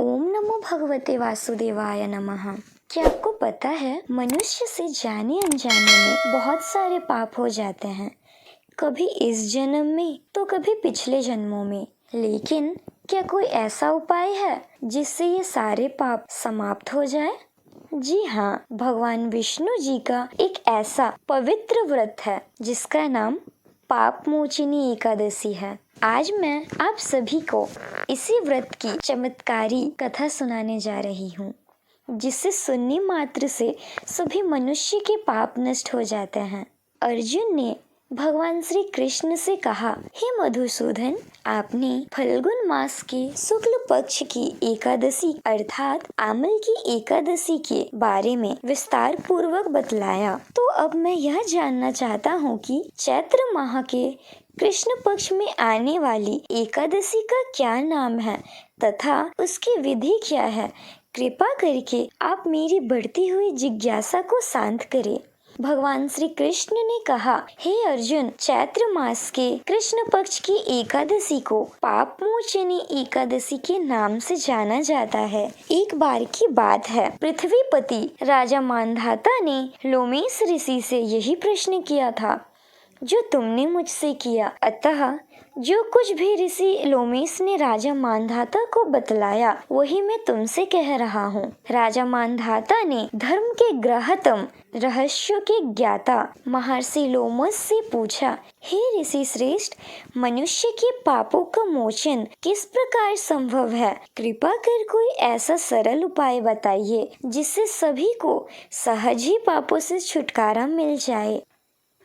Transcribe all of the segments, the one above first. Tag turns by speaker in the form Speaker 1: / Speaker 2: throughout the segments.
Speaker 1: ओम नमो भगवते वासुदेवाय नमः। क्या आपको पता है मनुष्य से जाने अनजाने में बहुत सारे पाप हो जाते हैं, कभी इस जन्म में तो कभी पिछले जन्मों में। लेकिन क्या कोई ऐसा उपाय है जिससे ये सारे पाप समाप्त हो जाए? जी हाँ, भगवान विष्णु जी का एक ऐसा पवित्र व्रत है जिसका नाम पाप मोचिनी एकादशी है। आज मैं आप सभी को इसी व्रत की चमत्कारी कथा सुनाने जा रही हूँ, जिससे सुनने मात्र से सभी मनुष्य के पाप नष्ट हो जाते हैं। अर्जुन ने भगवान श्री कृष्ण से कहा, हे मधुसूदन, आपने फल्गुन मास के शुक्ल पक्ष की एकादशी अर्थात आमल की एकादशी के बारे में विस्तार पूर्वक बतलाया, तो अब मैं यह जानना चाहता हूँ कि चैत्र माह के कृष्ण पक्ष में आने वाली एकादशी का क्या नाम है तथा उसकी विधि क्या है। कृपा करके आप मेरी बढ़ती हुई जिज्ञासा को शांत करें। भगवान श्री कृष्ण ने कहा, हे अर्जुन, चैत्र मास के कृष्ण पक्ष की एकादशी को पाप मोचनी एकादशी के नाम से जाना जाता है। एक बार की बात है, पृथ्वीपति राजा मांधाता ने लोमेश ऋषि से यही प्रश्न किया था जो तुमने मुझसे किया। अतः जो कुछ भी ऋषि लोमेश ने राजा मांधाता को बतलाया वही मैं तुमसे कह रहा हूँ। राजा मांधाता ने धर्म के ग्रहतम रहस्यों के ज्ञाता महर्षि लोमस से पूछा, हे ऋषि श्रेष्ठ, मनुष्य के पापों का मोचन किस प्रकार संभव है? कृपा कर कोई ऐसा सरल उपाय बताइए जिससे सभी को सहज ही पापों से छुटकारा मिल जाए।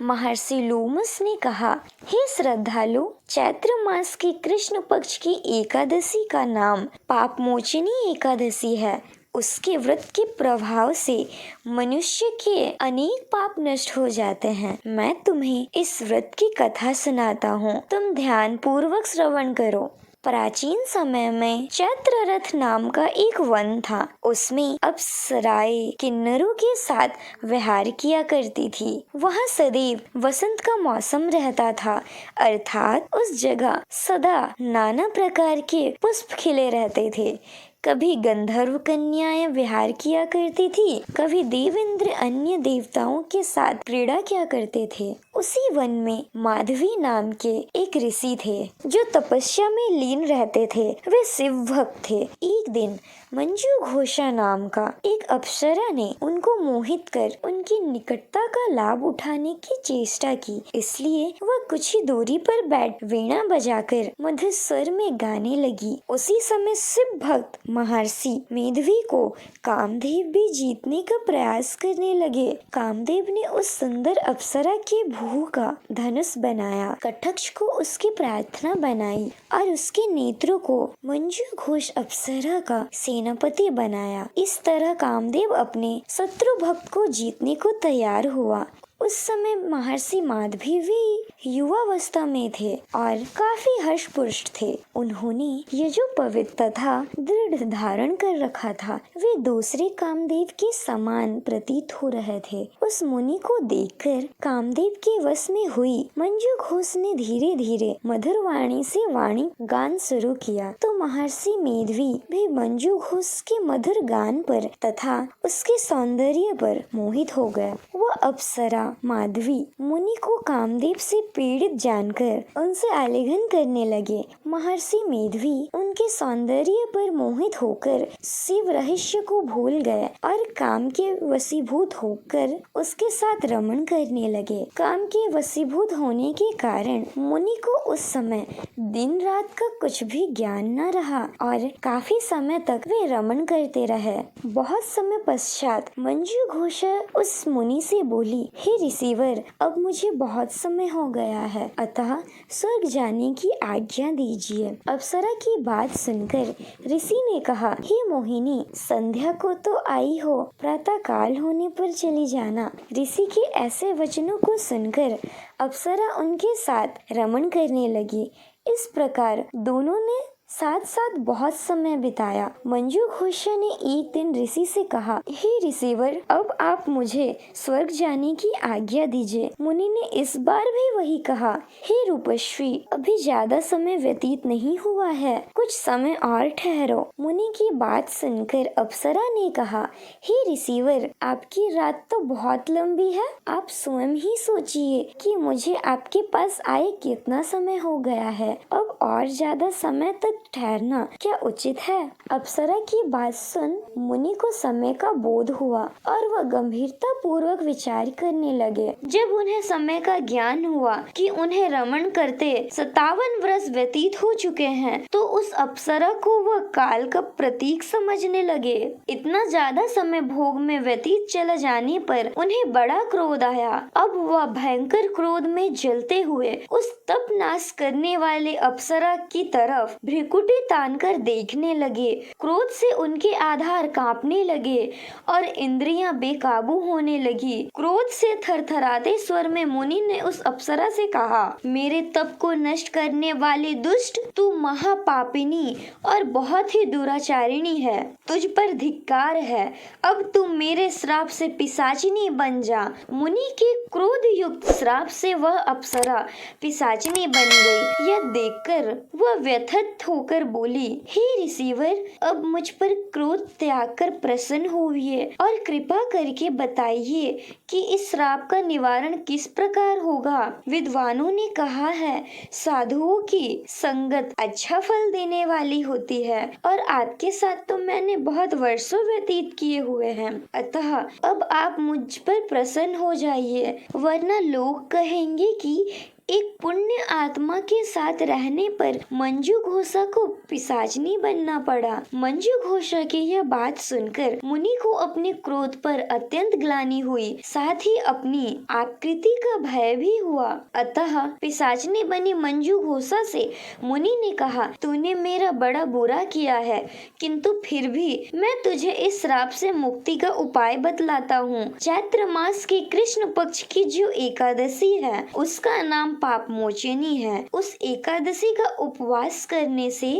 Speaker 1: महर्षि लोमस ने कहा, हे श्रद्धालु, चैत्र मास की कृष्ण पक्ष की एकादशी का नाम पाप मोचनी एकादशी है। उसके व्रत के प्रभाव से मनुष्य के अनेक पाप नष्ट हो जाते हैं। मैं तुम्हें इस व्रत की कथा सुनाता हूँ, तुम ध्यान पूर्वक श्रवण करो। प्राचीन समय में चैत्ररथ नाम का एक वन था। उसमें अप्सराएं किन्नरों के साथ विहार किया करती थी। वहाँ सदैव वसंत का मौसम रहता था, अर्थात उस जगह सदा नाना प्रकार के पुष्प खिले रहते थे। कभी गंधर्व कन्याएं विहार किया करती थी, कभी देवेंद्र अन्य देवताओं के साथ क्रीड़ा किया करते थे। उसी वन में माधवी नाम के एक ऋषि थे जो तपस्या में लीन रहते थे। वे शिव भक्त थे। एक दिन मंजू घोषा नाम का एक अप्सरा ने उनको मोहित कर उनकी निकटता का लाभ उठाने की चेष्टा की। इसलिए वह कुछ ही दूरी पर बैठ वीणा बजाकर मधुर स्वर में गाने लगी। उसी समय शिव भक्त महर्षि मेधवी को कामदेव भी जीतने का प्रयास करने लगे। कामदेव ने उस सुंदर अप्सरा के भूह का धनुष बनाया, कटक्ष को उसकी प्रार्थना बनाई और उसके नेत्रों को मंजू घोष अप्सरा का सेनापति बनाया। इस तरह कामदेव अपने शत्रु भक्त को जीतने को तैयार हुआ। उस समय महर्षि माधवी भी युवावस्था में थे और काफी हर्षपुष्ट थे। उन्होंने ये जो पवित्र तथा दृढ़ धारण कर रखा था, वे दूसरे कामदेव के समान प्रतीत हो रहे थे। उस मुनि को देखकर कामदेव के वश में हुई मंजू घोष ने धीरे धीरे मधुर वाणी से वाणी गान शुरू किया, तो महर्षि मेधवी भी मंजू घोष के मधुर गान पर तथा उसके सौंदर्य पर मोहित हो गए। वह अप्सरा माधवी मुनि को कामदेव से पीड़ित जानकर उनसे आलिंगन करने लगे। महर्षि मेधवी उनके सौंदर्य पर मोहित होकर शिव रहस्य को भूल गए और काम के वशीभूत होकर उसके साथ रमण करने लगे। काम के वशीभूत होने के कारण मुनि को उस समय दिन रात का कुछ भी ज्ञान न रहा और काफी समय तक वे रमण करते रहे। बहुत समय पश्चात मंजू घोष उस मुनि से बोली, हे ऋषिवर, अब मुझे बहुत समय हो गया है, अतः स्वर्ग जाने की आज्ञा दीजिए। अप्सरा की बात सुनकर ऋषि ने कहा, हे मोहिनी, संध्या को तो आई हो, प्रातः काल होने पर चली जाना। ऋषि के ऐसे वचनों को सुनकर अप्सरा उनके साथ रमण करने लगी। इस प्रकार दोनों ने साथ साथ बहुत समय बिताया। मंजू घोषा ने एक दिन ऋषि से कहा, हे ऋषिवर, अब आप मुझे स्वर्ग जाने की आज्ञा दीजिए। मुनि ने इस बार भी वही कहा, हे रूपश्री, अभी ज्यादा समय व्यतीत नहीं हुआ है, कुछ समय और ठहरो। मुनि की बात सुनकर अप्सरा ने कहा, हे ऋषिवर, आपकी रात तो बहुत लंबी है, आप स्वयं ही सोचिए कि मुझे आपके पास आए कितना समय हो गया है, अब और ज्यादा समय तक ठहरना क्या उचित है? अप्सरा की बात सुन मुनि को समय का बोध हुआ और वह गंभीरता पूर्वक विचार करने लगे। जब उन्हें समय का ज्ञान हुआ कि उन्हें रमण करते 57 वर्ष व्यतीत हो चुके हैं, तो उस अप्सरा को वह काल का प्रतीक समझने लगे। इतना ज्यादा समय भोग में व्यतीत चला जाने पर उन्हें बड़ा क्रोध आया। अब वह भयंकर क्रोध में जलते हुए उस तप नाश करने वाले अप्सरा की तरफ भ्रिकुटी तानकर देखने लगे। क्रोध से उनके आधार कांपने लगे और इंद्रियां बेकाबू होने लगी। क्रोध से थरथराते स्वर में मुनि ने उस अप्सरा से कहा, मेरे तप को नष्ट करने वाली दुष्ट, तू महापापिनी और बहुत ही दुराचारिणी है, तुझ पर धिक्कार है, अब तू मेरे श्राप से पिशाचिनी बन जा। मुनि के क्रोध युक्त श्राप से वह अप्सरा पिशाचिनी बन गई। यह देखकर वह व्यथित होकर बोली, हे ऋषिवर, अब मुझ पर क्रोध त्याग कर प्रसन्न होइए और कृपा करके बताइए कि इस श्राप का निवारण किस प्रकार होगा। विद्वानों ने कहा है, साधुओं की संगत अच्छा फल देने वाली होती है और आपके साथ तो मैंने बहुत वर्षों व्यतीत किए हुए हैं, अतः अब आप मुझ पर प्रसन्न हो जाइए, वरना लोग कहेंगे कि एक पुण्य आत्मा के साथ रहने पर मंजू घोषा को पिशाचनी बनना पड़ा। मंजू घोषा की यह बात सुनकर मुनि को अपने क्रोध पर अत्यंत ग्लानि हुई, साथ ही अपनी आकृति का भय भी हुआ। अतः पिशाचनी बनी मंजू घोषा से मुनि ने कहा, तूने मेरा बड़ा बुरा किया है, किंतु फिर भी मैं तुझे इस श्राप से मुक्ति का उपाय बतलाता हूँ। चैत्र मास के कृष्ण पक्ष की जो एकादशी है, उसका नाम पाप मोचनी है। उस एकादशी का उपवास करने से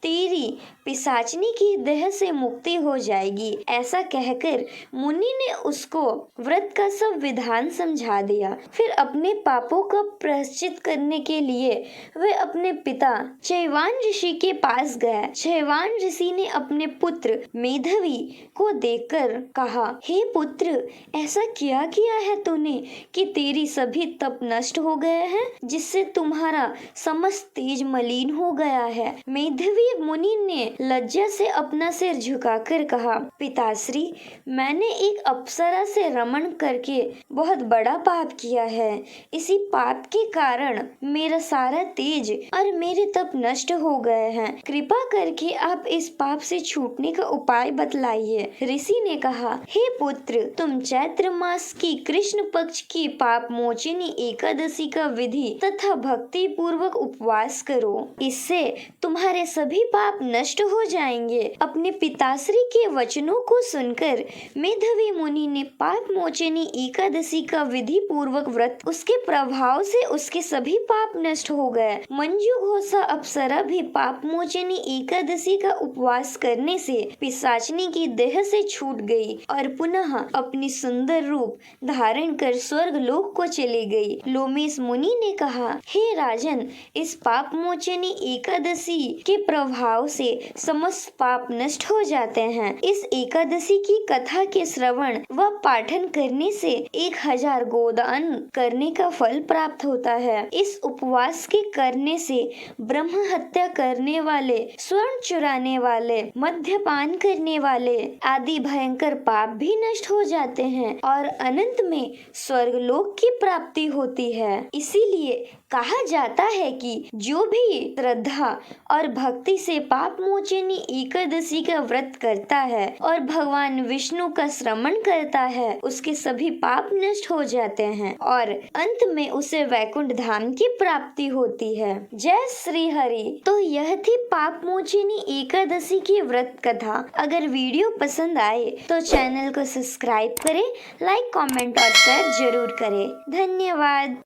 Speaker 1: तेरी पिशाचनी की देह से मुक्ति हो जाएगी। ऐसा कहकर मुनि ने उसको व्रत का सब विधान समझा दिया। फिर अपने पापों का प्रायश्चित करने के लिए वे अपने पिता चैवान ऋषि के पास गए। चैवान ऋषि ने अपने पुत्र मेधवी को देखकर कहा, हे पुत्र, ऐसा क्या किया है तूने कि तेरी सभी तप नष्ट हो गए हैं, जिससे तुम्हारा समस्त तेज मलिन हो गया है। मेधवी मुनि ने लज्जा से अपना सिर झुकाकर कहा, पिताश्री, मैंने एक अप्सरा से रमण करके बहुत बड़ा पाप किया है। इसी पाप के कारण मेरा सारा तेज और मेरे तप नष्ट हो गए हैं। कृपा करके आप इस पाप से छूटने का उपाय बतलाइए। ऋषि ने कहा, हे पुत्र, तुम चैत्र मास की कृष्ण पक्ष की पाप मोचनी एकादशी का विधि तथा भक्ति पूर्वक उपवास करो, इससे तुम्हारे सभी पाप नष्ट हो जाएंगे। अपने पिताश्री के वचनों को सुनकर मेधवी मुनि ने पाप मोचनी एकादशी का विधि पूर्वक व्रत, उसके प्रभाव से उसके सभी पाप नष्ट हो गए। मंजू घोषा अप्सरा भी पाप मोचनी एकादशी का उपवास करने से पिशाचनी की देह से छूट गई और पुनः अपनी सुंदर रूप धारण कर स्वर्ग लोक को चली गई। लोमेश मुनि ने कहा, हे राजन, इस पाप मोचनी एकादशी के प्रभाव से समस्त पाप नष्ट हो जाते हैं। इस एकादशी की कथा के श्रवण व पाठन करने से 1000 गोदान करने का फल प्राप्त होता है। इस उपवास के करने से ब्रह्म हत्या करने वाले, स्वर्ण चुराने वाले, मद्यपान करने वाले आदि भयंकर पाप भी नष्ट हो जाते हैं और अनंत में स्वर्ग लोक की प्राप्ति होती है। इसीलिए कहा जाता है कि जो भी श्रद्धा और भक्ति से पाप मोचनी एकादशी का व्रत करता है और भगवान विष्णु का श्रवण करता है, उसके सभी पाप नष्ट हो जाते हैं और अंत में उसे वैकुंठ धाम की प्राप्ति होती है। जय श्री हरि। तो यह थी पाप मोचनी एकादशी की व्रत कथा। अगर वीडियो पसंद आए तो चैनल को सब्सक्राइब करें, लाइक, कमेंट और शेयर जरूर करें। धन्यवाद।